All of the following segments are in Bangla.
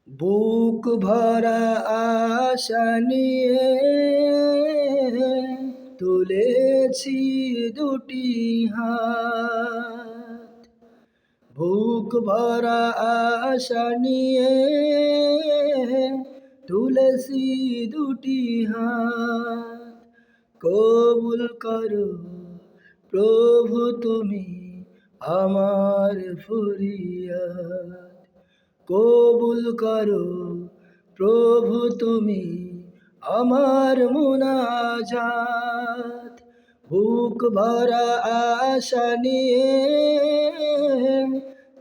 বুক ভরা আশা নিয়ে তুলেছি দুটি হাত। বুক ভরা আশা নিয়ে তুলেছি দুটি হাত। কবুল করো প্রভু তুমি আমার ফরিয়াদ। কবুল করো প্রভু তুমি আমার মুনাজাত। বুক ভরা আশা নিয়ে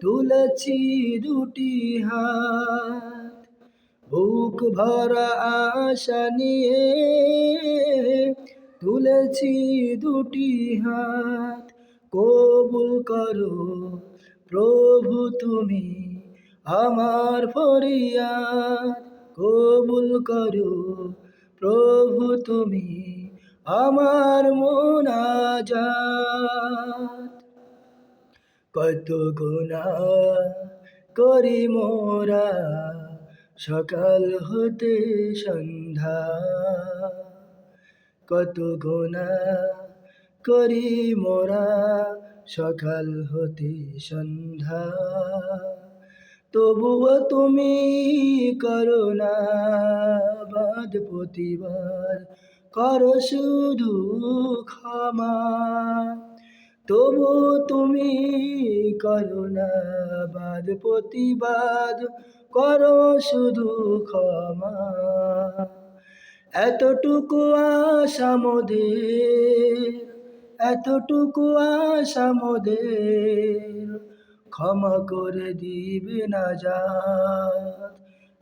তুলেছি দুটি হাত। বুক ভরা আশা নিয়ে তুলেছি দুটি হাত। কবুল করো প্রভু তুমি আমার ফরিয়াদ। কবুল করো প্রভু তুমি আমার মুনাজাত। কত গুনাহ করি মোরা সকাল হতে সন্ধ্যা। কত গুনাহ করি মোরা সকাল হতে সন্ধ্যা। তবুও তুমি করো না বাদ প্রতিবার, করো শুধু ক্ষমা। তবু তুমি করো না বাদ প্রতিবাদ, করো শুধু ক্ষমা। এতটুকু আশা মোদের, এতটুকু আশা মোদের, ক্ষমা করে দিবে না যাত।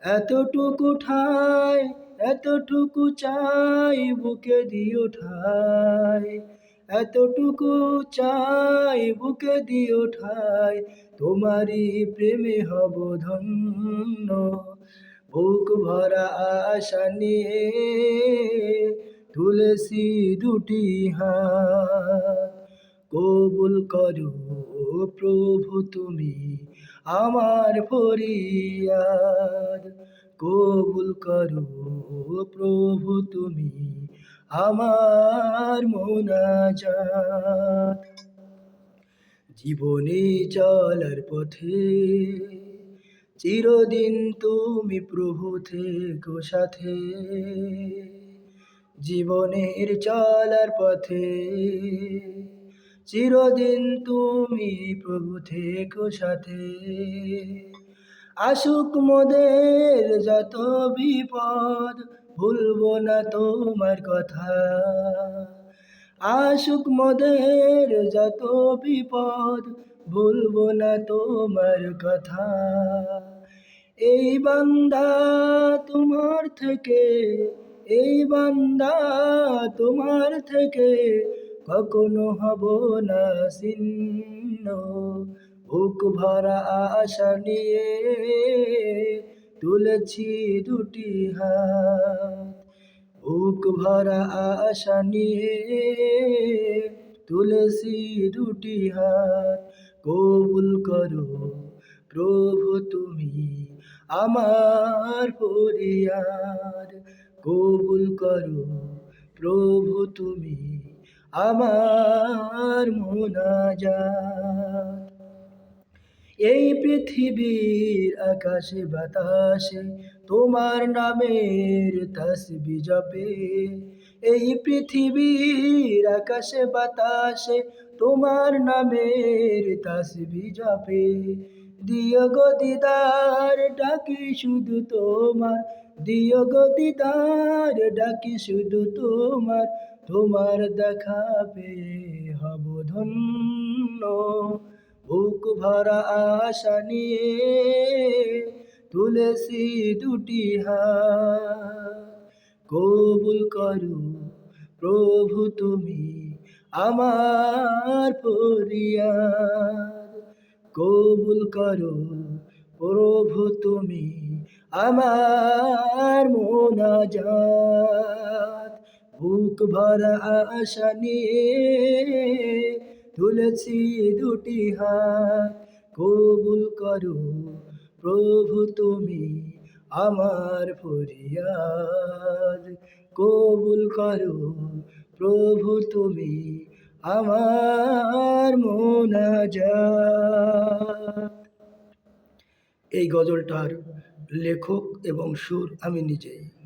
এতটুকু ঠাই, এতটুকু চাই বুকে দিও ঠাই। এতটুকু চাই বুকে দিও ঠাই, তোমারই প্রেমে হব ধন্য। বুক ভরা আশা নিয়ে তুলেছি দুটি হাত। কবুল করো প্রভু তুমি আমার ফরিয়াদ। কবুল করো প্রভু তুমি আমার মুনাজাত। জীবনে চলার পথে চিরদিন তুমি প্রভু থেকো সাথে। জীবনের চলার পথে চিরদিন তুমি প্রভু থেকো সাথে। আসুক মোদের যত বিপদ, ভুলবো না তোমার কথা। আসুক মোদের যত বিপদ, ভুলবো না তোমার কথা। এই বান্দা তোমার থেকে, এই বান্দা তোমার থেকে কখনো হব না ছিন্ন। বুক ভরা আশা নিয়ে তুলেছি দুটি হাত। বুক ভরা আশা নিয়ে তুলেছি দুটি হাত। কবুল করো প্রভু তুমি আমার ফরিয়াদ। কবুল করো প্রভু তুমি আমার মুনাজাত। এই পৃথিবীর আকাশে বাতাসে তোমার নামের তাসবিহ জপে। এই পৃথিবীর আকাশে বাতাসে তোমার নামের তাসবিহ জপে। দিও গো দিদার ডাকি শুধু তোমার, দিও গো দিদার ডাকি শুধু তোমার। তোমার দেখা পেয়ে হব ধন্য। বুক ভরা আশা নিয়ে তুলেছি দুটি হাত। কবুল করো প্রভু তুমি আমার ফরিয়াদ। কবুল করো প্রভু তুমি আমার মুনাজাত। বুক ভরা আশা নিয়ে তুলেছি দুটি হাত। কবুল করো প্রভু তুমি আমার ফরিয়াদ কবুল করো প্রভু তুমি আমার মোনাজাত। এই গজলটার লেখক এবং সুর আমি নিজেই।